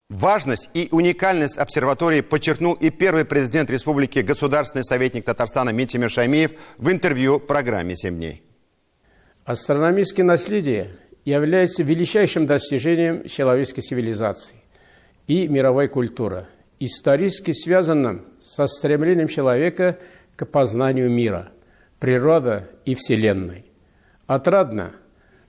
Важность и уникальность обсерватории подчеркнул и первый президент республики, государственный советник Татарстана Минтимир Шаймиев в интервью программе «7 дней». Астрономическое наследие является величайшим достижением человеческой цивилизации и мировой культуры, исторически связанным со стремлением человека к познанию мира, природы и Вселенной. Отрадно,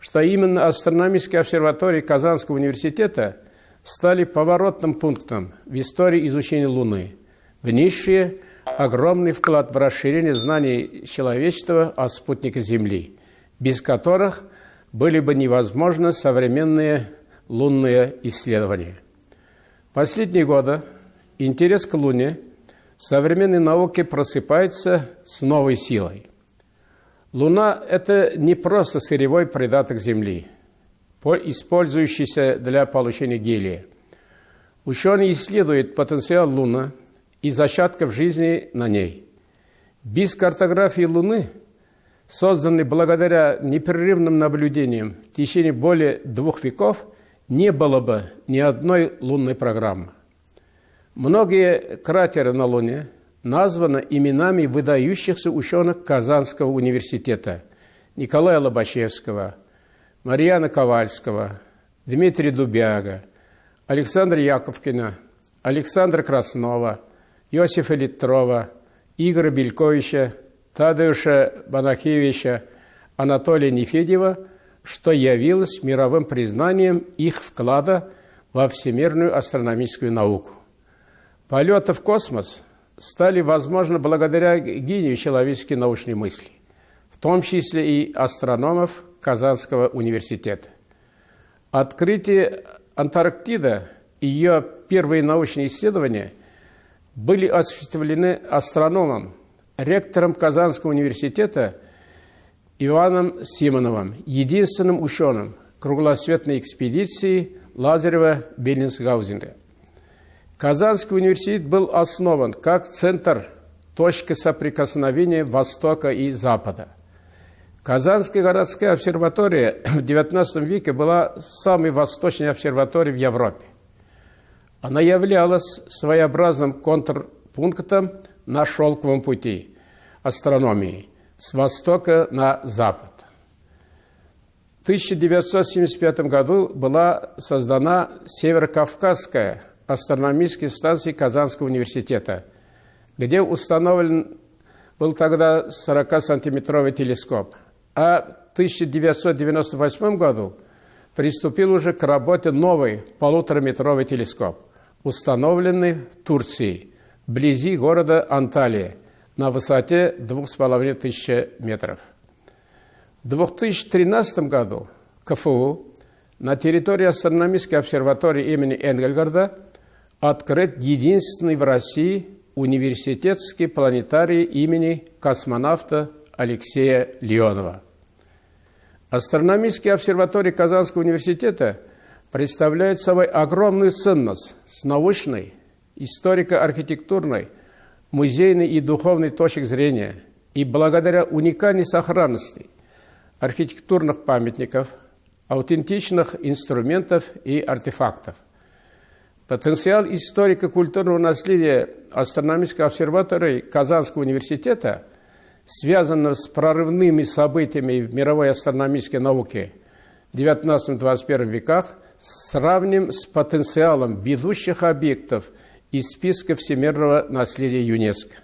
что именно астрономические обсерватории Казанского университета стали поворотным пунктом в истории изучения Луны, внесшие огромный вклад в расширение знаний человечества о спутниках Земли, без которых были бы невозможны современные лунные исследования. В последние годы интерес к Луне в современной науке просыпается с новой силой. Луна – это не просто сырьевой придаток Земли, использующийся для получения гелия. Ученые исследуют потенциал Луны и зачатков жизни на ней. Без картографии Луны, созданной благодаря непрерывным наблюдениям в течение более 2 веков, не было бы ни одной лунной программы. Многие кратеры на Луне названы именами выдающихся ученых Казанского университета: Николая Лобачевского, Марьяна Ковальского, Дмитрия Дубяга, Александра Яковкина, Александра Краснова, Иосифа Литрова, Игоря Бельковича, Тадеуша Банахевича, Анатолия Нефедьева, что явилось мировым признанием их вклада во всемирную астрономическую науку. Полеты в космос стали возможны благодаря гению человеческой научной мысли, в том числе и астрономов Казанского университета. Открытие Антарктиды и ее первые научные исследования были осуществлены астрономом, ректором Казанского университета Иваном Симоновым, единственным ученым круглосветной экспедиции Лазарева-Беллинсгаузена. Казанский университет был основан как центр, точка соприкосновения Востока и Запада. Казанская городская обсерватория в XIX веке была самой восточной обсерваторией в Европе. Она являлась своеобразным контрпунктом на шелковом пути астрономии с востока на запад. В 1975 году была создана Северокавказская астрономическая станция Казанского университета, где установлен был тогда 40-сантиметровый телескоп. А в 1998 году приступил уже к работе новый 1,5-метровый телескоп, установленный в Турции, вблизи города Анталия, на высоте 2500 метров. В 2013 году КФУ на территории астрономической обсерватории имени Энгельгарда открыт единственный в России университетский планетарий имени космонавта Алексея Леонова. Астрономические обсерватории Казанского университета представляют собой огромную ценность с научной, историко-архитектурной, музейной и духовной точек зрения и благодаря уникальной сохранности архитектурных памятников, аутентичных инструментов и артефактов. Потенциал историко-культурного наследия астрономической обсерватории Казанского университета, связанного с прорывными событиями в мировой астрономической науке в XIX-XXI веках, сравним с потенциалом ведущих объектов из списка всемирного наследия ЮНЕСКО.